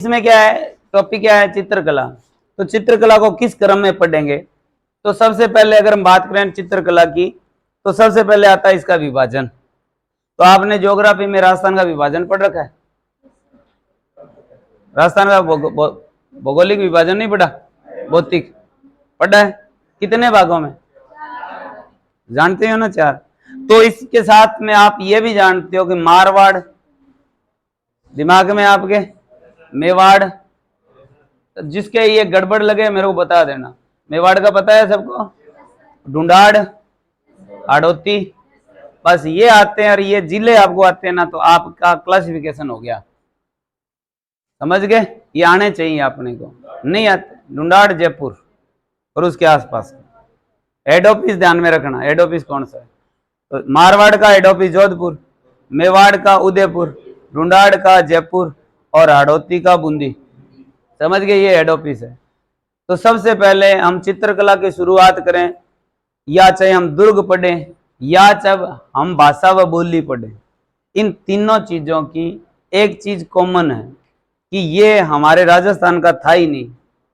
इसमें क्या है, टॉपिक क्या है, चित्रकला। तो चित्रकला को किस क्रम में पढ़ेंगे? तो सबसे पहले अगर हम बात करें चित्रकला की, तो सबसे पहले आता है इसका विभाजन। तो आपने ज्योग्राफी में राजस्थान का विभाजन पढ़ रखा है? राजस्थान का भौगोलिक विभाजन नहीं पढ़ा? भौतिक पढ़ा है? कितने भागों में जानते हो ना? 4। तो इसके साथ में आप ये भी जानते हो कि मारवाड़, दिमाग में आपके मेवाड़, जिसके ये गड़बड़ लगे मेरे को बता देना। मेवाड़ का पता है सबको? ढूंढाड़, हाड़ौती, बस ये आते हैं और ये जिले आपको आते हैं ना, तो आपका क्लासिफिकेशन हो गया। समझ गए? ये आने चाहिए अपने को, नहीं आते। ढूंढाड़ जयपुर और उसके आसपास। हेड ऑफिस ध्यान में रखना, हेड ऑफिस कौन सा है? तो मारवाड़ का हेड ऑफिस जोधपुर, मेवाड़ का उदयपुर, ढूंढाड़ का जयपुर और हाड़ौती का बूंदी। समझ गए? ये हेड ऑफिस है। तो सबसे पहले हम चित्रकला की शुरुआत करें, या चाहे हम दुर्ग पढ़ें या चाहे हम भाषा व बोली पढ़ें, इन तीनों चीजों की एक चीज कॉमन है कि ये हमारे राजस्थान का था ही नहीं,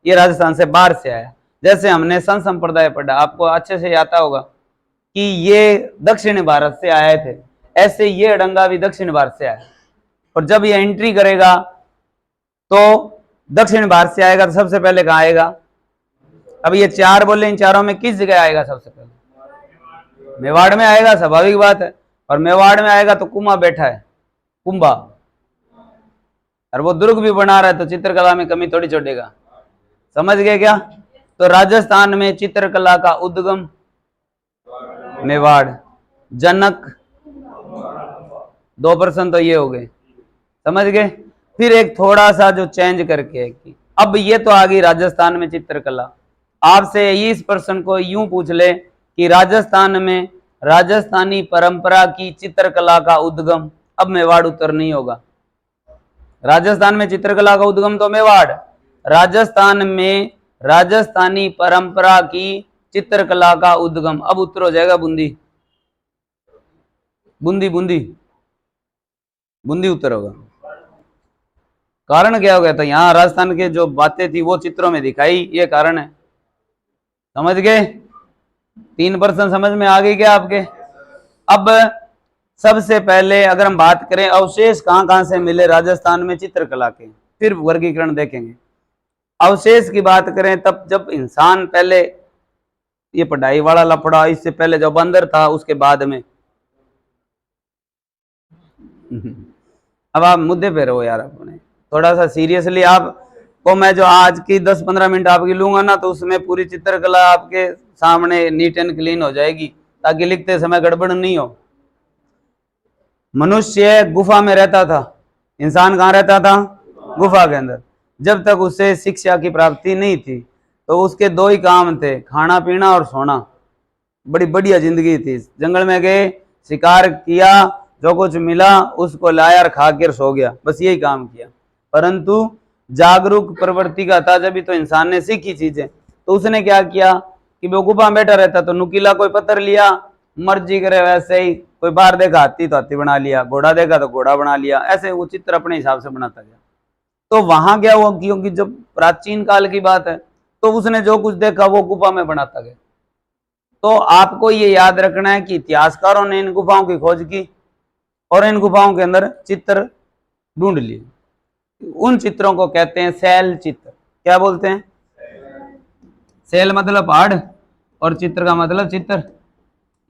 ये राजस्थान से बाहर से आया। जैसे हमने संत संप्रदाय पढ़ा, आपको अच्छे से आता होगा कि ये दक्षिण भारत से आए थे, ऐसे ये अड़ंगा भी दक्षिण भारत से आया। और जब ये एंट्री करेगा तो दक्षिण भारत से आएगा, तो सबसे पहले कहाँ आएगा? अब ये 4 बोले, इन चारों में किस जगह आएगा? सबसे पहले मेवाड़ में आएगा, स्वाभाविक बात है। और मेवाड़ में आएगा तो कुंभा बैठा है, कुंभा, और वो दुर्ग भी बना रहा है, तो चित्रकला में कमी थोड़ी छोड़ेगा। समझ गए क्या? तो राजस्थान में चित्रकला का उद्गम मेवाड़, जनक 2% तो ये हो गए। समझ गए? फिर एक थोड़ा सा जो चेंज करके कि अब ये तो आ गई राजस्थान में चित्रकला। आपसे इस प्रश्न को यूं पूछ ले कि राजस्थान में राजस्थानी परंपरा की चित्रकला का उद्गम, अब मेवाड़ उत्तर नहीं होगा। राजस्थान में चित्रकला का उद्गम तो मेवाड़, राजस्थान में राजस्थानी परंपरा की चित्रकला का उद्गम अब उत्तर हो जाएगा बूंदी। बूंदी बूंदी बूंदी उत्तर होगा। कारण क्या हो गया? तो यहाँ राजस्थान के जो बातें थी वो चित्रों में दिखाई, ये कारण है। समझ गए? 3% समझ में आ गई क्या आपके? अब सबसे पहले अगर हम बात करें अवशेष कहां कहां से मिले राजस्थान में चित्रकला के, फिर वर्गीकरण देखेंगे। अवशेष की बात करें तब जब इंसान, पहले ये पढ़ाई वाला लफड़ा, इससे पहले जो बंदर था उसके बाद में। अब आप मुद्दे पे रहो यार, अपने थोड़ा सा सीरियसली। आपको मैं जो आज की 10-15 मिनट आपकी लूंगा ना, तो उसमें पूरी चित्रकला आपके सामने नीट एंड क्लीन हो जाएगी, ताकि लिखते समय गड़बड़ नहीं हो। मनुष्य गुफा में रहता था, इंसान कहाँ रहता था? गुफा के अंदर। जब तक उसे शिक्षा की प्राप्ति नहीं थी, तो उसके 2 ही काम थे, खाना पीना और सोना। बड़ी बढ़िया जिंदगी थी। जंगल में गए, शिकार किया, जो कुछ मिला उसको लाया और खा कर सो गया, बस यही काम किया। परंतु जागरूक प्रवृत्ति का था जब भी तो इंसान ने सीखी चीजें। तो उसने क्या किया कि वो गुफा में बैठा रहता, तो नुकीला कोई पत्थर लिया, मर्जी करे वैसे ही। कोई बाहर देखा हाथी तो हाथी बना लिया, घोड़ा देखा तो घोड़ा बना लिया, ऐसे वो चित्र अपने हिसाब से बनाता गया। तो वहां क्या हुआ, क्योंकि जब प्राचीन काल की बात है, तो उसने जो कुछ देखा वो गुफा में बनाता गया। तो आपको ये याद रखना है कि इतिहासकारों ने इन गुफाओं की खोज की और इन गुफाओं के अंदर चित्र ढूंढ लिए। उन चित्रों को कहते हैं शैल चित्र। क्या बोलते हैं? शैल मतलब पहाड़ और चित्र का मतलब चित्र।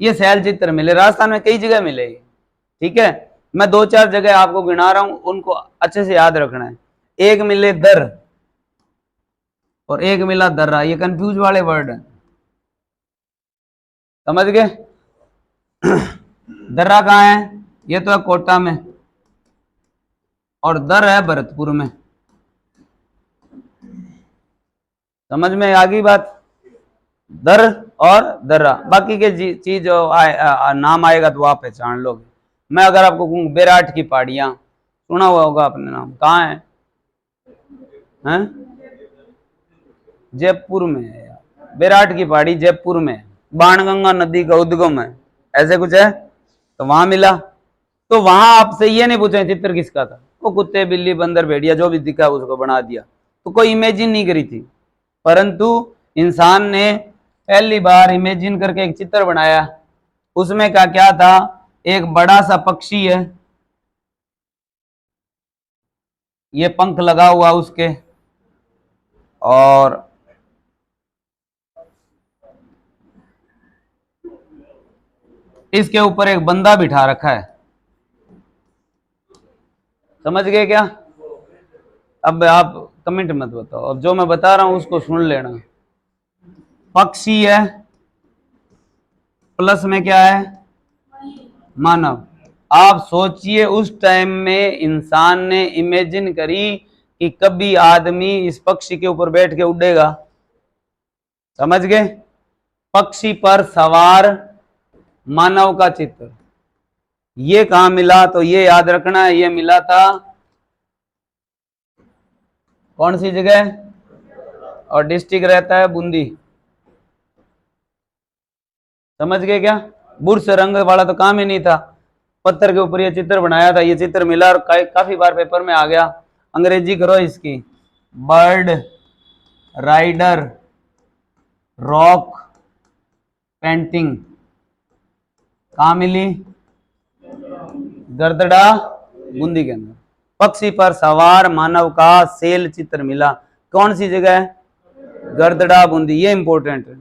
ये शैल चित्र मिले राजस्थान में, कई जगह मिले। ठीक है, मैं 2-4 जगह आपको गिना रहा हूं, उनको अच्छे से याद रखना है। एक मिले दर और एक मिला दर्रा, ये कंफ्यूज वाले वर्ड है। समझ गए? दर्रा कहाँ है? ये तो है कोटा में, और दर है भरतपुर में। समझ में आ गई बात? दर और दर्रा, बाकी के चीज जो नाम आएगा तो आप पहचान लोगे। मैं अगर आपको कहूँ बेराट की पहाड़ियां, सुना हुआ होगा अपने नाम, कहाँ है? जयपुर में है यार। बेराट की पहाड़ी जयपुर में, बाणगंगा नदी का उद्गम है, ऐसे कुछ है। तो वहां मिला। तो वहां आपसे ये नहीं पूछे चित्र किसका था, वो कुत्ते बिल्ली बंदर भेड़िया जो भी दिखा उसको बना दिया, तो कोई इमेजिन नहीं करी थी। परंतु इंसान ने पहली बार इमेजिन करके एक चित्र बनाया। उसमें का क्या था, एक बड़ा सा पक्षी है, ये पंख लगा हुआ उसके, और इसके ऊपर एक बंदा बिठा रखा है। समझ गए क्या? अब आप कमेंट मत बताओ, अब जो मैं बता रहा हूं उसको सुन लेना। पक्षी है, प्लस में क्या है, मानव। आप सोचिए उस टाइम में इंसान ने इमेजिन करी कि कभी आदमी इस पक्षी के ऊपर बैठ के उड़ेगा। समझ गए? पक्षी पर सवार मानव का चित्र। ये कहां मिला, तो ये याद रखना है, ये मिला था कौन सी जगह, और डिस्ट्रिक्ट रहता है बूंदी। समझ गए क्या? बुरस रंग वाला तो काम ही नहीं था, पत्थर के ऊपर ये चित्र बनाया था, ये चित्र मिला और काफी बार पेपर में आ गया। अंग्रेजी करो इसकी, बर्ड राइडर रॉक पेंटिंग कहां मिली, गर्दड़ा बूंदी के अंदर। पक्षी पर सवार मानव का सेल चित्र मिला, कौन सी जगह, गर्दड़ा बूंदी। ये इंपॉर्टेंट है,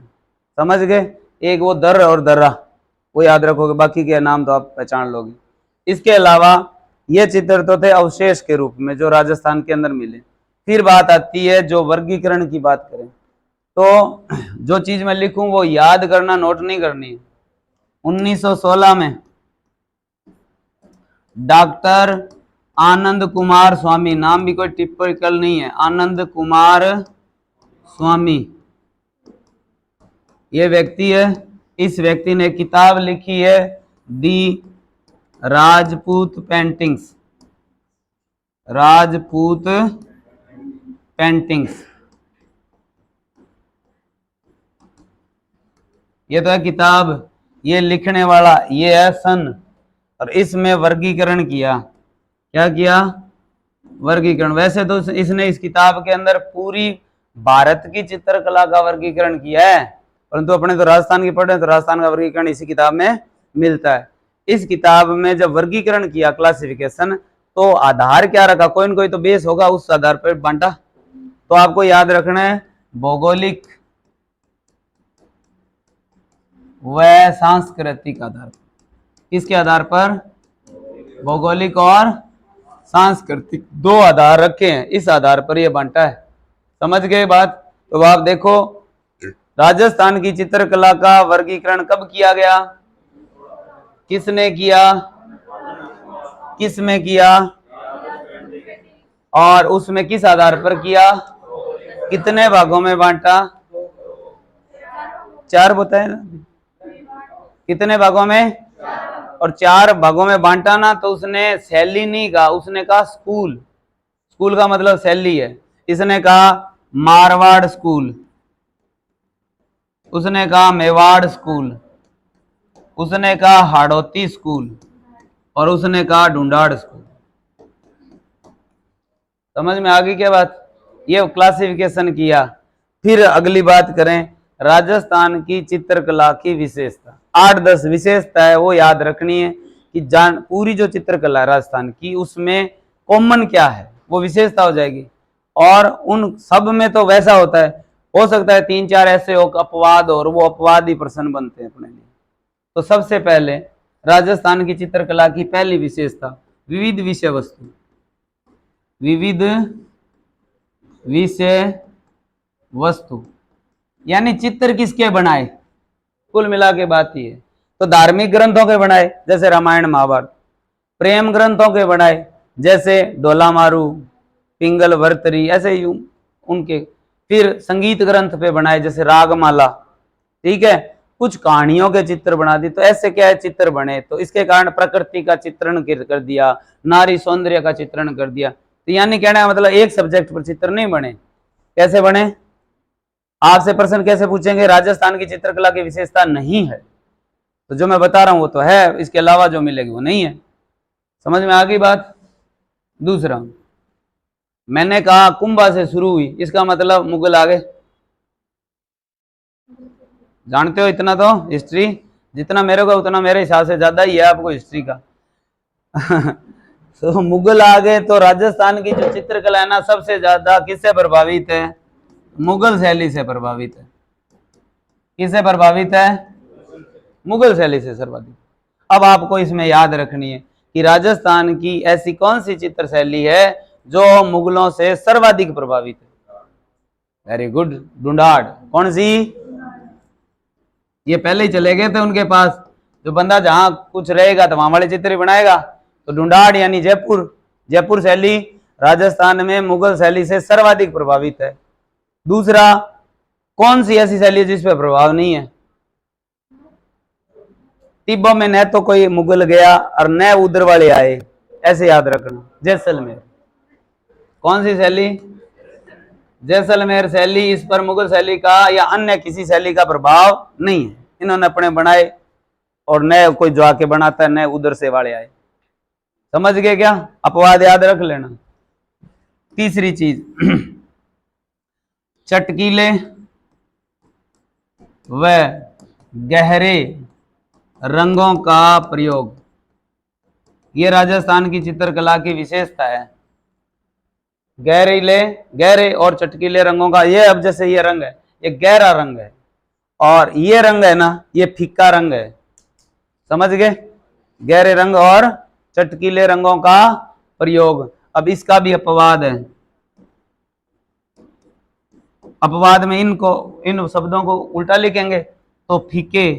समझ गए? एक वो दर और दर्रा वो याद रखोगे, बाकी के नाम तो आप पहचान लोगे। इसके अलावा ये चित्र तो थे अवशेष के रूप में जो राजस्थान के अंदर मिले। फिर बात आती है जो वर्गीकरण की बात करें, तो जो चीज मैं लिखूं वो याद करना, नोट नहीं करनी है। 1916 में डॉक्टर आनंद कुमार स्वामी, नाम भी कोई टिपिकल नहीं है, आनंद कुमार स्वामी ये व्यक्ति है। इस व्यक्ति ने किताब लिखी है दी राजपूत पेंटिंग्स, राजपूत पेंटिंग्स। ये तो है किताब, ये लिखने वाला ये है सन, और इसमें वर्गीकरण किया। क्या किया, वर्गीकरण। वैसे तो इसने इस किताब के अंदर पूरी भारत की चित्रकला का वर्गीकरण किया है, परंतु अपने तो राजस्थान की पढ़े तो राजस्थान का वर्गीकरण इसी किताब में मिलता है। इस किताब में जब वर्गीकरण किया, क्लासिफिकेशन, तो आधार क्या रखा, कोई न कोई तो बेस होगा, उस आधार पर बांटा। तो आपको याद रखना है भौगोलिक व सांस्कृतिक आधार। किसके आधार पर, भौगोलिक और सांस्कृतिक, दो आधार रखे हैं, इस आधार पर यह बांटा है। समझ गए बात? तो आप देखो राजस्थान की चित्रकला का वर्गीकरण कब किया गया, किसने किया, किसमें किया, और उसमें किस आधार पर किया, कितने भागों में बांटा, 4 बताए ना, कितने भागों में, और 4 भागों में बांटा ना, तो उसने शैली नहीं कहा, उसने कहा स्कूल। स्कूल का मतलब शैली है। इसने कहा मारवाड़ स्कूल, उसने कहा मेवाड़ स्कूल, उसने कहा हाड़ौती स्कूल, और उसने कहा ढूंढाड़ स्कूल। समझ में आ गई क्या बात? ये क्लासिफिकेशन किया। फिर अगली बात करें राजस्थान की चित्रकला की विशेषता, 8-10 विशेषता है वो याद रखनी है कि पूरी जो चित्रकला है राजस्थान की उसमें कॉमन क्या है, वो विशेषता हो जाएगी। और उन सब में तो वैसा होता है, हो सकता है 3-4 ऐसे हो अपवाद, और वो अपवाद ही प्रश्न बनते हैं अपने लिए। तो सबसे पहले राजस्थान की चित्रकला की पहली विशेषता, विविध विषय वस्तु। विविध विषय वस्तु यानी चित्र किसके बनाए, कुल मिला के बात ही है। तो धार्मिक ग्रंथों के बनाए जैसे रामायण महाभारत, प्रेम ग्रंथों के बनाए जैसे डोला मारू, पिंगल वर्तरी, ऐसे ही उनके। फिर संगीत ग्रंथ पे बनाए जैसे रागमाला, ठीक है। कुछ कहानियों के चित्र बना दी, तो ऐसे क्या है चित्र बने, तो इसके कारण प्रकृति का चित्रण कर दिया, नारी सौंदर्य का चित्रण कर दिया। तो यानी कहना है मतलब एक सब्जेक्ट पर चित्र नहीं बने। कैसे बने, आपसे प्रश्न कैसे पूछेंगे, राजस्थान की चित्रकला की विशेषता नहीं है तो जो मैं बता रहा हूं वो तो है, इसके अलावा जो मिलेगी वो नहीं है। समझ में आ गई बात? दूसरा, मैंने कहा कुंभा से शुरू हुई, इसका मतलब मुगल आ गए। जानते हो इतना तो हिस्ट्री, जितना मेरे को उतना मेरे हिसाब से ज्यादा ही है आपको हिस्ट्री का। तो मुगल आ गए तो राजस्थान की जो चित्रकला है ना, सबसे ज्यादा किससे प्रभावित है? मुगल शैली से प्रभावित है। किससे प्रभावित है? मुगल शैली से सर्वाधिक। अब आपको इसमें याद रखनी है कि राजस्थान की ऐसी कौन सी चित्र शैली है जो मुगलों से सर्वाधिक प्रभावित है? Very good, Dhundhar. कौन सी? ये पहले ही चले गए थे उनके पास, जो बंदा जहां कुछ रहेगा तो वहां वाले चित्र ही बनाएगा। तो ढूंढाड़ यानी जयपुर, जयपुर शैली राजस्थान में मुगल शैली से सर्वाधिक प्रभावित है। दूसरा, कौन सी ऐसी शैली है जिस पर प्रभाव नहीं है? तिब्बत में न तो कोई मुगल गया और न उधर वाले आए, ऐसे याद रखना। जैसलमेर, कौन सी शैली? जैसलमेर शैली, इस पर मुगल शैली का या अन्य किसी शैली का प्रभाव नहीं है। इन्होंने अपने बनाए और न कोई जो आके बनाता है, न उधर से वाले आए। समझ गए क्या? अपवाद याद रख लेना। तीसरी चीज, चटकीले व गहरे रंगों का प्रयोग, ये राजस्थान की चित्रकला की विशेषता है। गहरे और चटकीले रंगों का, ये अब जैसे ये रंग है, ये गहरा रंग है, और ये रंग है ना, ये फीका रंग है। समझ गए? गहरे रंग और चटकीले रंगों का प्रयोग। अब इसका भी अपवाद है। अपवाद में इन शब्दों को उल्टा लिखेंगे तो फीके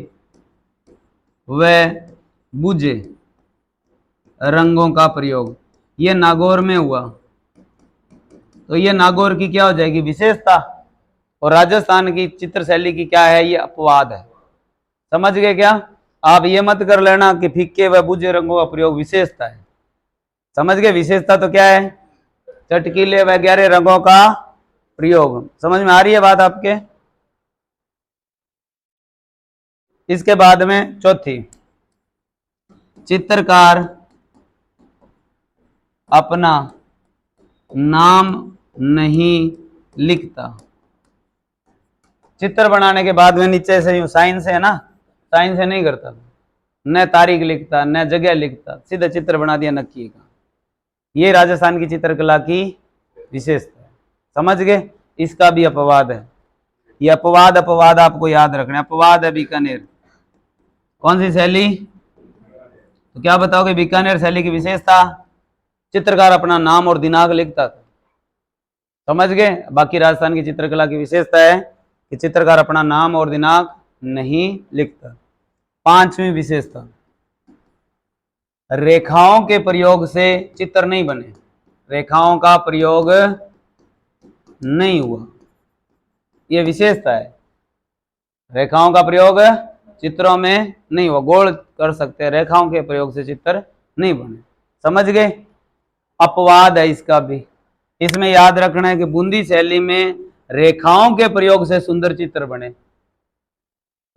व बुझे रंगों का प्रयोग, ये नागौर में हुआ। तो ये नागौर की क्या हो जाएगी? विशेषता। और राजस्थान की चित्र शैली की क्या है? ये अपवाद है। समझ गए क्या? आप ये मत कर लेना कि फीके व बुझे रंगों का प्रयोग विशेषता है। समझ गए? विशेषता तो क्या है? चटकीले व गहरे रंगों का प्रयोग। समझ में आ रही है बात आपके? इसके बाद में चौथी, चित्रकार अपना नाम नहीं लिखता। चित्र बनाने के बाद में नीचे से यूं साइन से है ना, साइन से नहीं करता, न तारीख लिखता न जगह लिखता, सीधा चित्र बना दिया नक्की का। ये राजस्थान की चित्रकला की विशेषता है। समझ गए? इसका भी अपवाद है। ये अपवाद आपको याद रखना। अपवाद है बीकानेर। कौन सी शैली? तो क्या बताओगे बीकानेर शैली की विशेषता? चित्रकार अपना नाम और दिनांक लिखता था। समझ गए? बाकी राजस्थान की चित्रकला की विशेषता है कि चित्रकार अपना नाम और दिनांक नहीं लिखता। पांचवी विशेषता, रेखाओं के प्रयोग से चित्र नहीं बने। रेखाओं का प्रयोग नहीं हुआ, यह विशेषता है। रेखाओं का प्रयोग चित्रों में नहीं हुआ। गोल कर सकते हैं, रेखाओं के प्रयोग से चित्र नहीं बने। समझ गए? अपवाद है इसका भी। इसमें याद रखना है कि बूंदी शैली में रेखाओं के प्रयोग से सुंदर चित्र बने।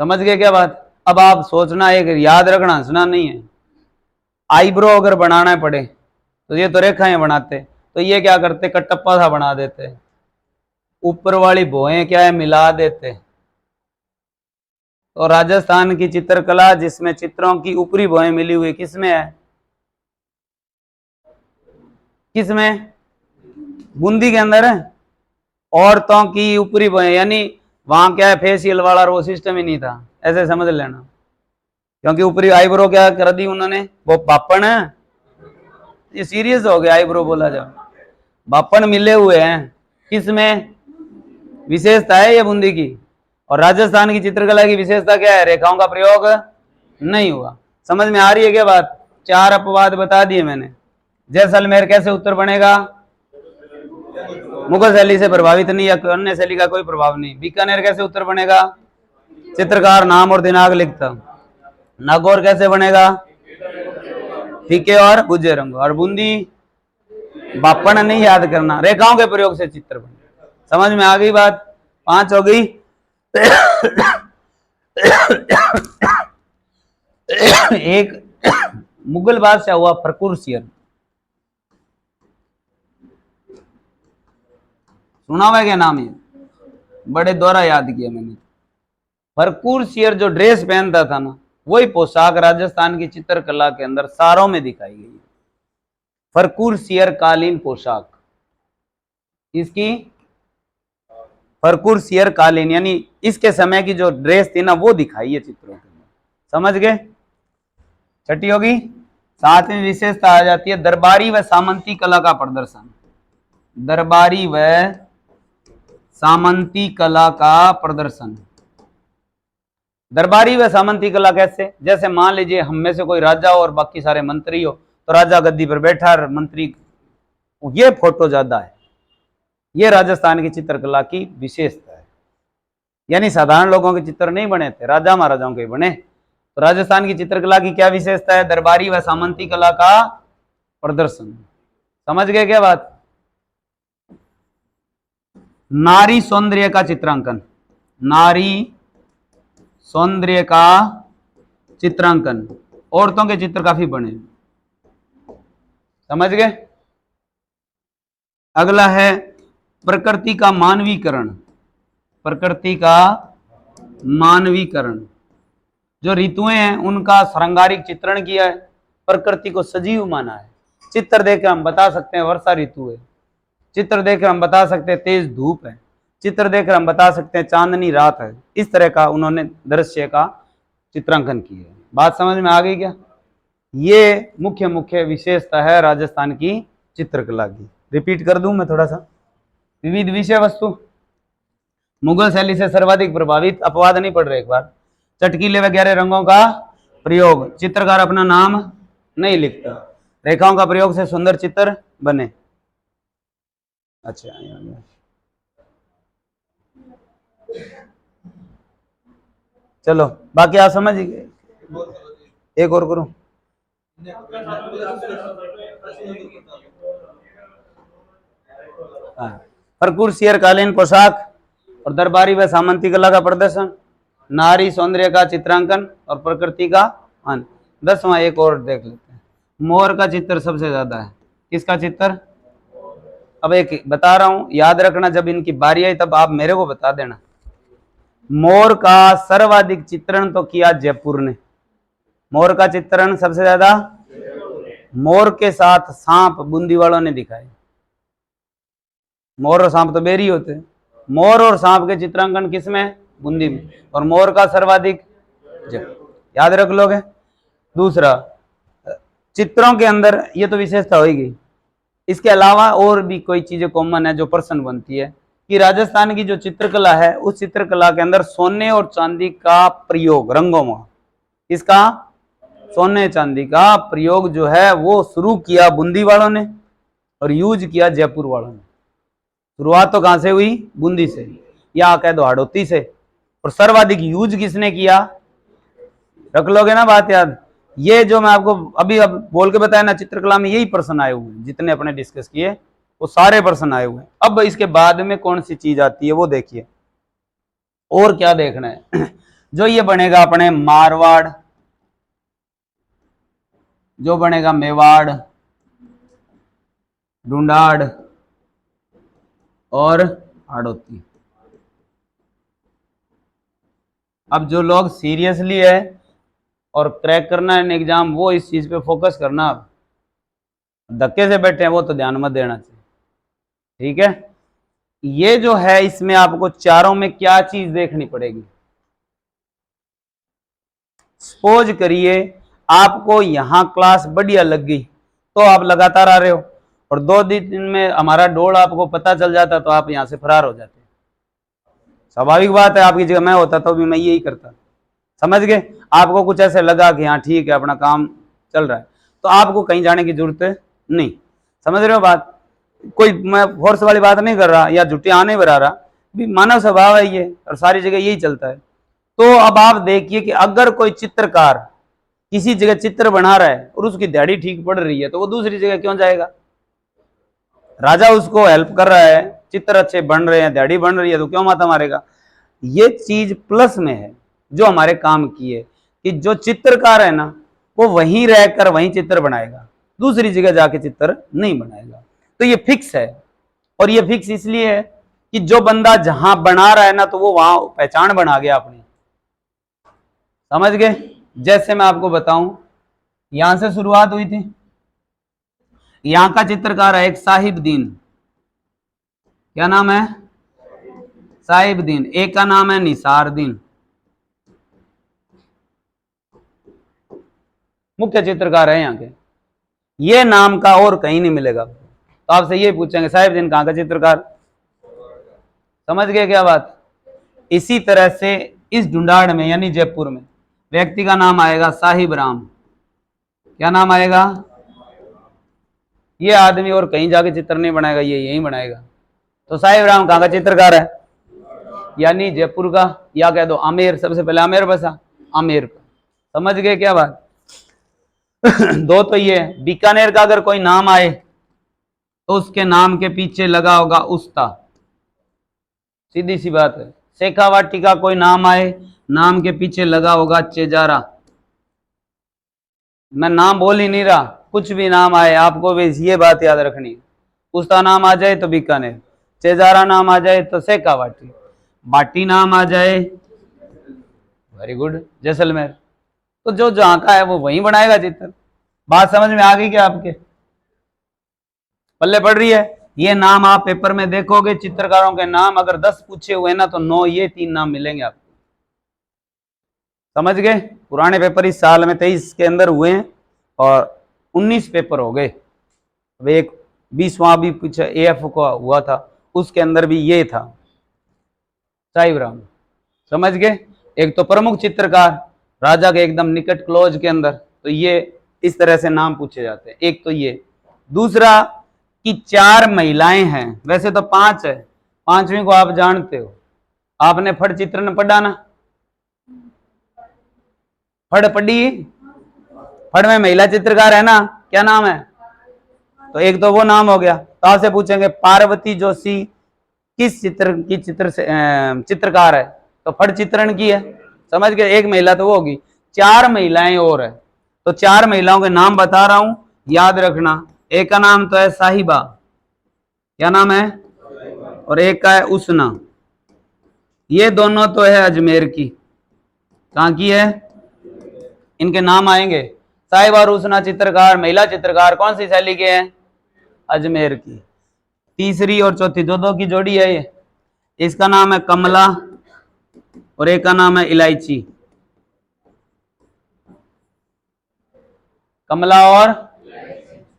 समझ गए क्या बात? अब आप सोचना, एक याद रखना, हंसना नहीं है। आईब्रो अगर बनाना पड़े तो ये तो रेखाएं बनाते, तो ये क्या करते? कटप्पा सा बना देते, ऊपर वाली भौएं क्या है मिला देते। तो राजस्थान की चित्रकला जिसमें चित्रों की ऊपरी भौएं मिली हुई किसमें है? किसमें? बूंदी के अंदर है। औरतों की ऊपरी भौएं, यानी वहां क्या है फेशियल वाला वो सिस्टम ही नहीं था, ऐसे समझ लेना। क्योंकि ऊपरी आईब्रो क्या कर दी उन्होंने, वो बापन है। ये सीरियस हो गया आईब्रो बोला जब, बापन मिले हुए हैं। किसमें? विशेषता है ये बूंदी की। और राजस्थान की चित्रकला की विशेषता क्या है? रेखाओं का प्रयोग नहीं हुआ। समझ में आ रही है क्या बात? चार अपवाद बता दिए मैंने। जैसलमेर कैसे उत्तर बनेगा? मुगल शैली से प्रभावित नहीं या अन्य शैली का कोई प्रभाव नहीं। बीकानेर कैसे उत्तर बनेगा? चित्रकार नाम और दिनांक लिखता। नागौर कैसे बनेगा? फीके और बुझे रंग। और बूंदी बापन नहीं याद करना, रेखाओं के प्रयोग से चित्र बने। समझ में आ गई बात? 5 हो गई। एक मुगल बादशाह हुआ फर्रुखसियर। सुना हुआ है क्या नाम? ये बड़े द्वारा याद किया मैंने। फरकूर सियर जो ड्रेस पहनता था ना, वही पोशाक राजस्थान की चित्रकला के अंदर सारों में दिखाई गई है। फरकूर सियर कालीन पोशाक, इसकी फरकूर सियर कालीन यानी इसके समय की जो ड्रेस थी ना वो दिखाई है चित्रों के अंदर। समझ गए? छठी होगी। सातवीं विशेषता आ जाती है दरबारी व सामंती कला का प्रदर्शन। दरबारी व सामंती कला का प्रदर्शन। दरबारी व सामंती कला कैसे? जैसे मान लीजिए हम में से कोई राजा हो और बाकी सारे मंत्री हो, तो राजा गद्दी पर बैठा और मंत्री, ये फोटो ज्यादा है। ये राजस्थान की चित्रकला की विशेषता है। यानी साधारण लोगों के चित्र नहीं बने थे, राजा महाराजाओं के बने। तो राजस्थान की चित्रकला की क्या विशेषता है? दरबारी व सामंती कला का प्रदर्शन। समझ गए क्या बात? नारी सौंदर्य का चित्रांकन। नारी सौंदर्य का चित्रांकन। औरतों के चित्र काफी बने। समझ गए? अगला है प्रकृति का मानवीकरण। प्रकृति का मानवीकरण। जो ऋतुएं हैं उनका श्रृंगारिक चित्रण किया है, प्रकृति को सजीव माना है। चित्र देखकर हम बता सकते हैं वर्षा ऋतु है, चित्र देखकर हम बता सकते हैं तेज धूप है, चित्र देखकर हम बता सकते हैं चांदनी रात है। इस तरह का उन्होंने दृश्य का चित्रांकन किया है। बात समझ में आ गई क्या? ये मुख्य मुख्य विशेषता है राजस्थान की चित्रकला की। रिपीट कर दूं मैं थोड़ा सा। विविध विषय वस्तु, मुगल शैली से सर्वाधिक प्रभावित, अपवाद नहीं पड़ रहे एक बार। चटकीले व गहरे रंगों का प्रयोग, चित्रकार अपना नाम नहीं लिखता, रेखाओं का प्रयोग से सुंदर चित्र बने। अच्छा, चलो बाकी आप समझ गए। एक और करूं? फरकूर सियर कालीन पोशाक और दरबारी व सामंती कला का प्रदर्शन, नारी सौंदर्य का चित्रांकन और प्रकृति का मान। 10वां एक और देख लेते हैं। मोर का चित्र सबसे ज्यादा है। किसका चित्र? अब एक बता रहा हूं, याद रखना, जब इनकी बारी आई तब आप मेरे को बता देना। मोर का सर्वाधिक चित्रण तो किया जयपुर ने। मोर का चित्रण सबसे ज्यादा मोर के साथ सांप बूंदी वालों ने दिखाए। मोर और सांप तो बेरी होते हैं। मोर और सांप के चित्रांकन किसमें? बूंदी में। और मोर का सर्वाधिक याद रख लोगे। दूसरा, चित्रों के अंदर ये तो विशेषता होगी, इसके अलावा और भी कोई चीजें कॉमन है जो प्रश्न बनती है कि राजस्थान की जो चित्रकला है उस चित्रकला के अंदर सोने और चांदी का प्रयोग रंगों में, इसका सोने चांदी का प्रयोग जो है वो शुरू किया बूंदी वालों ने और यूज किया जयपुर वालों ने। शुरुआत तो कहां से हुई? बूंदी से, या कह दो हाड़ौती से। और सर्वाधिक यूज किसने किया? रख लोगे ना बात याद। ये जो मैं आपको अभी अब बोल के बताया ना, चित्रकला में यही प्रश्न आए हुए हैं, जितने अपने डिस्कस किए वो सारे प्रश्न आए हुए हैं। अब इसके बाद में कौन सी चीज आती है वो देखिए। और क्या देखना है? जो ये बनेगा अपने मारवाड़, जो बनेगा मेवाड़, ढूंढाड़ और हाड़ौती। अब जो लोग सीरियसली है और क्रैक करना है एग्जाम, वो इस चीज पे फोकस करना। अब धक्के से बैठे हैं वो तो ध्यान मत देना चाहिए, ठीक है? ये जो है इसमें आपको चारों में क्या चीज देखनी पड़ेगी। सपोज करिए आपको यहां क्लास बढ़िया लग गई तो आप लगातार आ रहे हो, और 2 दिन में हमारा डोल आपको पता चल जाता तो आप यहां से फरार हो जाते। स्वाभाविक बात है, आपकी जगह मैं होता तो भी मैं यही करता। समझ गए? आपको कुछ ऐसे लगा कि हाँ ठीक है अपना काम चल रहा है, तो आपको कहीं जाने की जरूरत नहीं। समझ रहे हो बात? कोई मैं फोर्स वाली बात नहीं कर रहा या झुट्टी आने बना रहा, भी मानव स्वभाव है ये और सारी जगह यही चलता है। तो अब आप देखिए कि अगर कोई चित्रकार किसी जगह चित्र बना रहा है और उसकी दिहाड़ी ठीक पड़ रही है तो वो दूसरी जगह क्यों जाएगा? राजा उसको हेल्प कर रहा है, चित्र अच्छे बन रहे हैं, दिहाड़ी बन रही है, तो क्यों माता मारेगा? ये चीज प्लस में है जो हमारे काम की है कि जो चित्रकार है ना वो वहीं रहकर वहीं चित्र बनाएगा, दूसरी जगह जाके चित्र नहीं बनाएगा। तो ये फिक्स है, और ये फिक्स इसलिए है कि जो बंदा जहां बना रहा है ना, तो वो वहां पहचान बना गया अपनी। समझ गए? जैसे मैं आपको बताऊं, यहां से शुरुआत हुई थी, यहां का चित्रकार है एक साहिबदीन। क्या नाम है? साहिबदीन। एक का नाम है निसारदीन, मुख्य चित्रकार है यहाँ के। ये नाम का और कहीं नहीं मिलेगा। तो आपसे ये पूछेंगे साहिबदीन कहाँ का चित्रकार? समझ गए क्या बात? इसी तरह से इस ढूंढाड़ में यानी जयपुर में व्यक्ति का नाम आएगा साहिब राम। क्या नाम आएगा? ये आदमी और कहीं जाके चित्र नहीं बनाएगा, ये यहीं बनाएगा। तो साहिब राम कहाँ का चित्रकार है? यानी जयपुर का, या कह दो आमेर। सबसे पहले आमेर बसा, आमेर का। समझ गए क्या बात? दो तो ये है। बीकानेर का अगर कोई नाम आए तो उसके नाम के पीछे लगा होगा उस्ता, सीधी सी बात है। शेखावाटी का कोई नाम आए, नाम के पीछे लगा होगा चेजारा। मैं नाम बोल ही नहीं रहा, कुछ भी नाम आए आपको भी ये बात याद रखनी। उस्ता नाम आ जाए तो बीकानेर, चेजारा नाम आ जाए तो शेखावाटी, बाटी नाम आ जाए, वेरी गुड, जैसलमेर। तो जो जहां का है वो वहीं बनाएगा चित्र। बात समझ में आ गई क्या आपके? पल्ले पड़ रही है? ये नाम आप पेपर में देखोगे, चित्रकारों के नाम अगर 10 पूछे हुए ना, तो 9 ये 3 नाम मिलेंगे आपको। समझ गए? पुराने पेपर इस साल में 23 के अंदर हुए हैं और 19 पेपर हो गए। अब एक 20वां भी पीछे AF को हुआ था, उसके अंदर भी ये था साहिब राम। समझ गए? एक तो प्रमुख चित्रकार, राजा के एकदम निकट क्लोज के अंदर, तो ये इस तरह से नाम पूछे जाते हैं। एक तो ये। दूसरा कि 4 महिलाएं हैं, वैसे तो 5 है, 5वीं को आप जानते हो। आपने फड़ चित्रण पढ़ा ना? फड़ पढ़ी? फड़ में महिला चित्रकार है ना, क्या नाम है? तो एक तो वो नाम हो गया। तो आपसे पूछेंगे पार्वती जोशी किस चित्र की चित्रकार है, तो फड़ चित्रण की है। समझ गए? एक महिला तो वो होगी, 4 महिलाएं और है। तो 4 महिलाओं के नाम बता रहा हूं, याद रखना। एक का नाम तो है साहिबा, क्या नाम है? और एक का है उसना। ये दोनों तो है अजमेर की। कहां की है? इनके नाम आएंगे। साहिबा और उसना चित्रकार, महिला चित्रकार, कौन सी शैली के हैं? अजमेर की। तीसरी और चौथी दो की जोड़ी है ये। इसका नाम है कमला और एक का नाम है इलायची। कमला और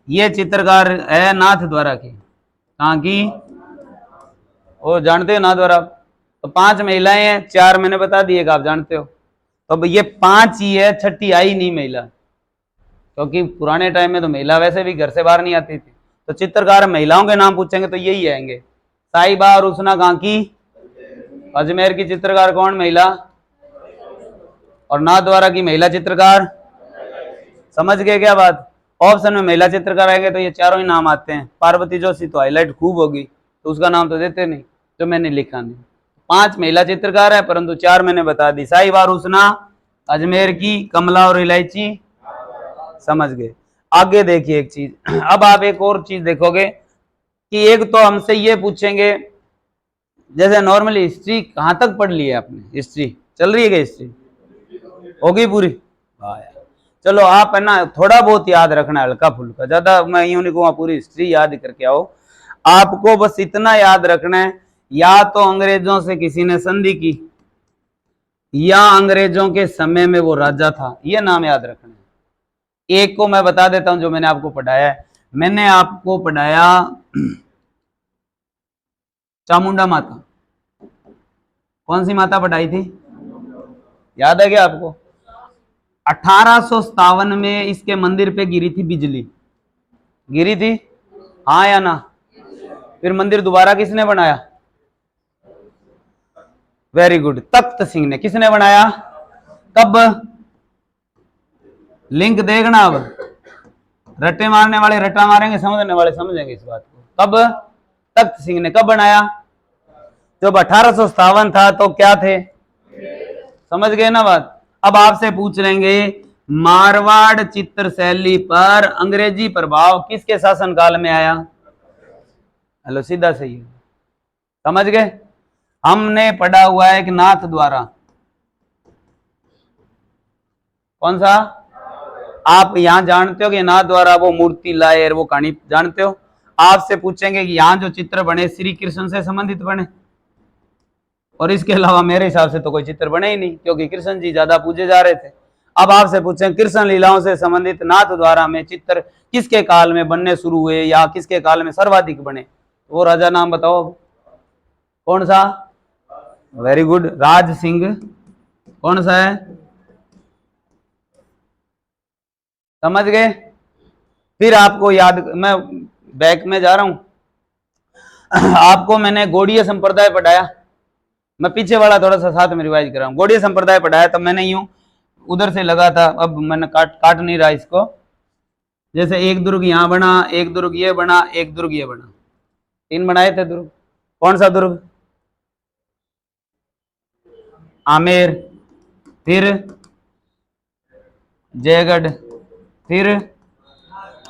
ये चित्रकार है नाथ द्वारा की। कहां की? वो जानते हो नाथ द्वारा? तो 5 महिलाएं हैं, 4 मैंने बता दिए आप जानते हो। तो अब ये 5 ही है, छठी आई नहीं महिला, क्योंकि पुराने टाइम में तो महिला वैसे भी घर से बाहर नहीं आती थी। तो चित्रकार महिलाओं के नाम पूछेंगे तो यही आएंगे, साहिबा और उसना कहां की? अजमेर की चित्रकार कौन? महिला। और नाथ द्वारा की महिला चित्रकार। समझ गए क्या बात? ऑप्शन में महिला चित्रकार आएंगे तो ये चारों ही नाम आते हैं। पार्वती जोशी तो हाईलाइट खूब होगी, तो उसका नाम तो देते नहीं, तो मैंने लिखा नहीं। 5 महिला चित्रकार है, परंतु 4 मैंने बता दी, साहिबा और उसना, अजमेर की, कमला और इलायची। समझ गए? आगे देखिए एक चीज। अब आप एक और चीज देखोगे कि एक तो हमसे ये पूछेंगे, जैसे नॉर्मली हिस्ट्री कहां तक पढ़ ली है आपने? हिस्ट्री चल रही है क्या? हिस्ट्री होगी पूरी? चलो आप है ना थोड़ा बहुत याद रखना, हल्का फुल्का, ज्यादा मैं यूं नहीं कहूँगा पूरी हिस्ट्री याद करके आओ। आपको बस इतना याद रखना है, या तो अंग्रेजों से किसी ने संधि की, या अंग्रेजों के समय में वो राजा था, ये नाम याद रखना है। एक को मैं बता देता हूं जो मैंने आपको पढ़ाया है। मैंने आपको पढ़ाया चामुंडा माता। कौन सी माता पढ़ाई थी? याद है क्या आपको? 1857 में इसके मंदिर पे गिरी थी बिजली। गिरी थी, हाँ या ना? फिर मंदिर दोबारा किसने बनाया? वेरी गुड, तख्त सिंह ने। किसने बनाया? कब? लिंक देखना। अब रट्टे मारने वाले रट्टा मारेंगे, समझने वाले समझेंगे इस बात को। कब? तख्त सिंह ने। कब बनाया? जब 1857 था तो क्या थे? समझ गए ना बात? अब आपसे पूछ लेंगे मारवाड़ चित्र शैली पर अंग्रेजी प्रभाव किसके शासनकाल में आया? हेलो, सीधा सही है। समझ गए? हमने पढ़ा हुआ है कि नाथ द्वारा, कौन सा? आप यहां जानते हो कि नाथ द्वारा वो मूर्ति लाए, वो कहानी जानते हो? आपसे पूछेंगे कि यहां जो चित्र बने श्री कृष्ण से संबंधित बने, और इसके अलावा मेरे हिसाब से तो कोई चित्र बने ही नहीं, क्योंकि कृष्ण जी ज्यादा पूजे जा रहे थे। अब आपसे पूछें कृष्ण लीलाओं से संबंधित नाथ द्वारा में चित्र किसके काल में बनने शुरू हुए या किसके काल में सर्वाधिक बने, वो राजा नाम बताओ, कौन सा? Very good, Raj Singh. कौन सा है? समझ गए? फिर आपको याद, मैं बैक में जा रहा हूं। आपको मैंने गौड़ीय संप्रदाय पढ़ाया, मैं पीछे वाला थोड़ा सा साथ में रिवाइज कर रहा हूं। गौड़ीय संप्रदाय पढ़ाया तो मैंने यूं उधर से लगा था, अब मैंने काट नहीं रहा इसको। जैसे एक दुर्ग यहां बना, एक दुर्ग ये बना, एक दुर्ग ये बना, 3 बनाए थे दुर्ग। कौन सा दुर्ग? आमेर, फिर जयगढ़, फिर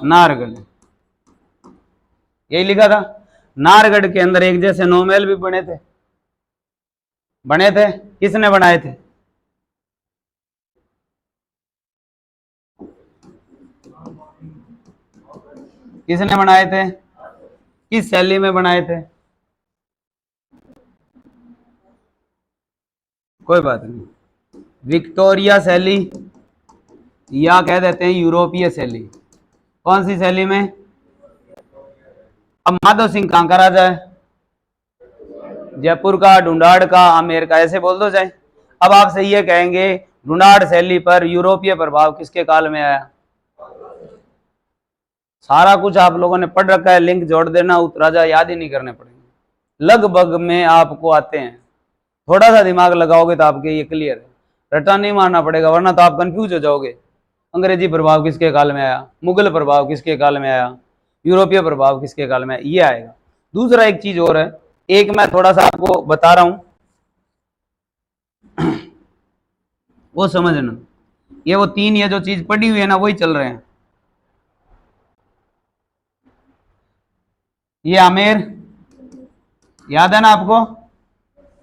नाहरगढ़, यही लिखा था। नाहरगढ़ के अंदर एक जैसे 9 महल भी बने थे, बने थे। किसने बनाए थे? किसने बनाए थे? किस शैली में बनाए थे? कोई बात नहीं, विक्टोरिया शैली या कह देते हैं यूरोपीय शैली। कौन सी शैली में? अब माधव सिंह कहां का राजा है? जयपुर का, ढूंढाड़ का, आमेर का, ऐसे बोल दो जाए। अब आपसे ये कहेंगे ढूंढाड़ शैली पर यूरोपीय प्रभाव किसके काल में आया? सारा कुछ आप लोगों ने पढ़ रखा है, लिंक जोड़ देना, राजा याद ही नहीं करने पड़ेंगे, लगभग में आपको आते हैं। थोड़ा सा दिमाग लगाओगे तो आपके ये क्लियर है, रटा नहीं मारना पड़ेगा, वरना तो आप कंफ्यूज हो जाओगे। अंग्रेजी प्रभाव किसके काल में आया, मुगल प्रभाव किसके काल में आया, यूरोपीय प्रभाव किसके काल में आया, ये आएगा। दूसरा एक चीज और है, एक मैं थोड़ा सा आपको बता रहा हूं, वो समझना। ये वो 3 ये जो चीज पड़ी हुई है ना, वही चल रहे हैं। ये आमेर याद है ना आपको,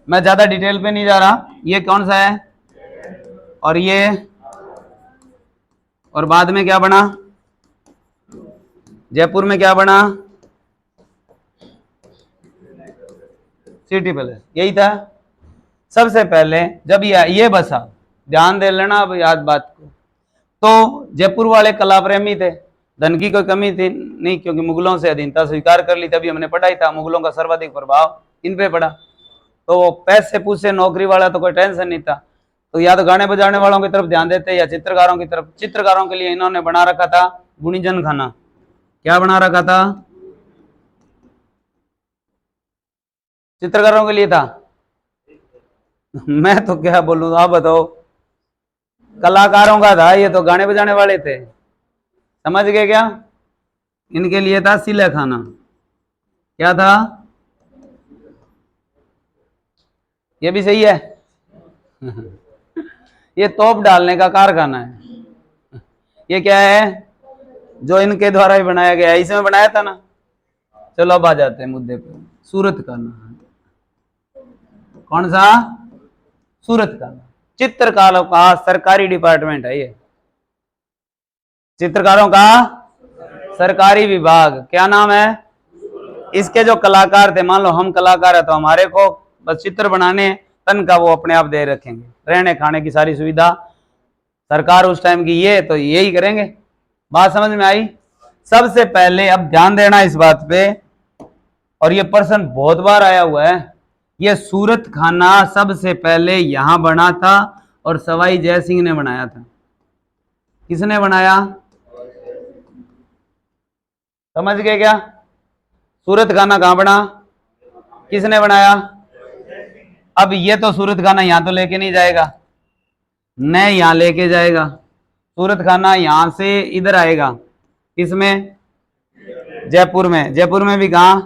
मैं ज्यादा डिटेल पे नहीं जा रहा। ये कौन सा है? और ये, और बाद में क्या बना? जयपुर में क्या बना? सिटी पैलेस, यही था। सबसे पहले जब ये बसा, ध्यान दे लेना अब याद बात को, तो जयपुर वाले कला प्रेमी थे, धन की कोई कमी थी नहीं, क्योंकि मुगलों से अधीनता स्वीकार कर ली, तभी हमने पढ़ा ही था, मुगलों का सर्वाधिक प्रभाव इन पे पड़ा। तो पैसे पूछे नौकरी वाला तो कोई टेंशन नहीं था, तो या तो गाने बजाने वालों की तरफ ध्यान देते या चित्रकारों की तरफ। चित्रकारों के लिए इन्होंने बना रखा था गुणीजन खाना। क्या बना रखा था? चित्रकारों के लिए था। मैं तो क्या बोलूं, आप बताओ। कलाकारों का था, ये तो गाने बजाने वाले थे, समझ गए क्या? इनके लिए था सिले खाना। क्या था? ये भी सही है। ये तोप डालने का कारखाना है। ये क्या है? जो इनके द्वारा ही बनाया गया है, इसमें बनाया था ना। चलो अब आ जाते हैं मुद्दे पे। सूरत खाना कौन सा? सूरत खाना चित्रकारों का सरकारी डिपार्टमेंट है। ये चित्रकारों का सरकारी विभाग, क्या नाम है इसके? जो कलाकार थे, मान लो हम कलाकार है तो हमारे को बस चित्र बनाने, तन का वो अपने आप दे रखेंगे, रहने खाने की सारी सुविधा सरकार उस टाइम की, ये तो यही करेंगे। बात समझ में आई? सबसे पहले अब ध्यान देना इस बात पे, और ये प्रश्न बहुत बार आया हुआ है, ये सूरत खाना सबसे पहले यहां बना था और सवाई जय सिंह ने बनाया था। किसने बनाया? समझ गए क्या? सूरत खाना कहां बना, किसने बनाया? अब ये तो सूरत खाना यहां तो लेके नहीं जाएगा, न यहां लेके जाएगा। सूरत खाना यहां से इधर आएगा, किसमें? जयपुर में। जयपुर में भी कहां?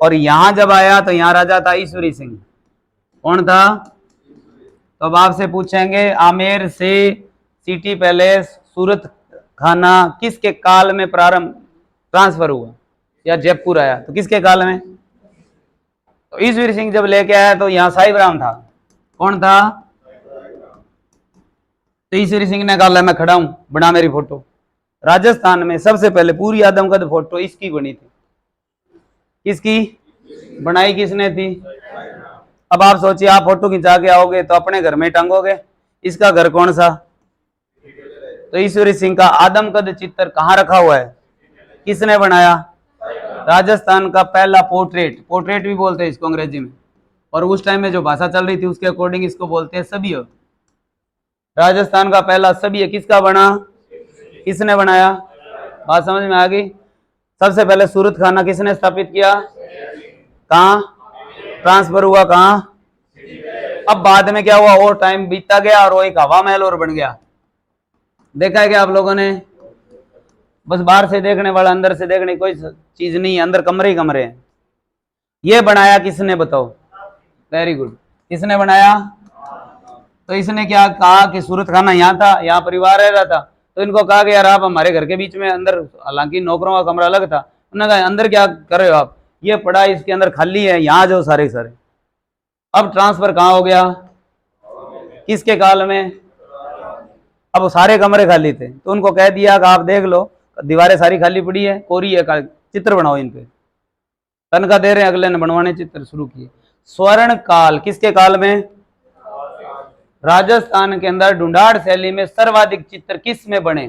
और यहां जब आया तो यहां राजा था ईश्वरी सिंह। कौन था? तो अब आपसे पूछेंगे आमेर से सिटी पैलेस सूरत खाना किसके काल में प्रारंभ ट्रांसफर हुआ या जयपुर आया, तो किसके काल में? तो ईश्वर सिंह जब लेके आया तो यहाँ साहिब राम था। कौन था? तो ईश्वरी सिंह ने कहा मैं खड़ा हूं, बना मेरी फोटो। राजस्थान में सबसे पहले पूरी आदमकद फोटो इसकी बनी थी। किसकी बनाई? किसने थी? अब आप सोचिए, आप फोटो खिंचा के आओगे तो अपने घर में टांगोगे, इसका घर कौन सा? तो ईश्वरी सिंह का आदमकद चित्र कहाँ रखा हुआ है? किसने बनाया? राजस्थान का पहला पोर्ट्रेट, पोर्ट्रेट भी बोलते हैं इसको अंग्रेजी में, और उस टाइम में जो भाषा चल रही थी उसके अकॉर्डिंग इसको बोलते हैं सभ्य। राजस्थान का पहला सभ्य किसका बना? किसने बनाया? बात समझ में आ गई? सबसे पहले सूरत खाना किसने स्थापित किया? कहाँ ट्रांसफर हुआ? कहाँ? अब बाद में क्या हुआ? और टाइम बीतता गया और वो एक हवा महल और बन गया। देखा है क्या आप लोगों ने? बस बाहर से देखने वाला, अंदर से देखने कोई चीज नहीं है, अंदर कमरे ही कमरे हैं। ये बनाया किसने बताओ? वेरी गुड, किसने बनाया? तो इसने क्या कहा कि सूरत खाना यहाँ था, यहाँ परिवार रह रहा था, तो इनको कहा कि यार आप हमारे घर के बीच में अंदर, हालांकि नौकरों का कमरा अलग था, उन्होंने कहा अंदर क्या कर रहे हो आप, ये पड़ा इसके अंदर खाली है, यहाँ जो सारे सारे। अब ट्रांसफर कहाँ हो गया? किसके काल में? अब सारे कमरे खाली थे तो उनको कह दिया कि आप देख लो, दीवारें सारी खाली पड़ी है, कोरी है, चित्र बनाओ इन पे। तनख्वाह दे रहे हैं, अगले ने बनवाने चित्र शुरू किए। स्वर्ण काल किसके काल में? राजस्थान के अंदर ढूंढाड़ शैली में सर्वाधिक चित्र किस में बने?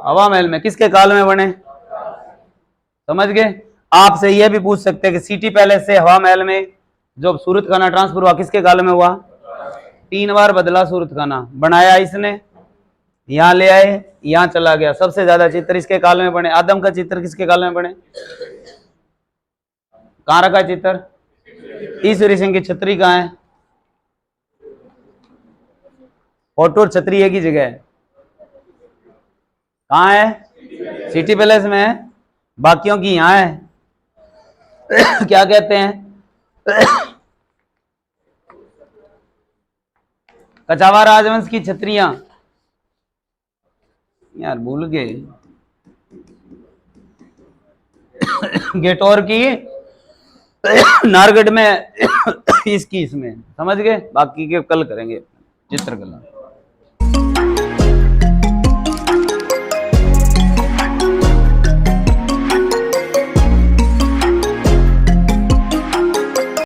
हवा महल में। किसके काल में बने? समझ गए? आपसे यह भी पूछ सकते हैं कि सिटी पैलेस से हवा महल में जो सूरत खाना ट्रांसफर हुआ किसके काल में हुआ? 3 बार बदला सूरत खाना, बनाया इसने, यहां ले आए, यहां चला गया। सबसे ज्यादा चित्र इसके काल में बने। आदम का चित्र किसके काल में बने? कहां रखा चित्र? ईश्वरी सिंह की छतरी कहां है? फोटो और छतरी एक ही जगह है। कहां है? सिटी पैलेस में है, बाकियों की यहां है। क्या कहते हैं? कछावा राजवंश की छतरियां, यार भूल गए। गेटोर की नारगढ़ में, इसकी इसमें, समझ गए? बाकी के कल करेंगे चित्रकला।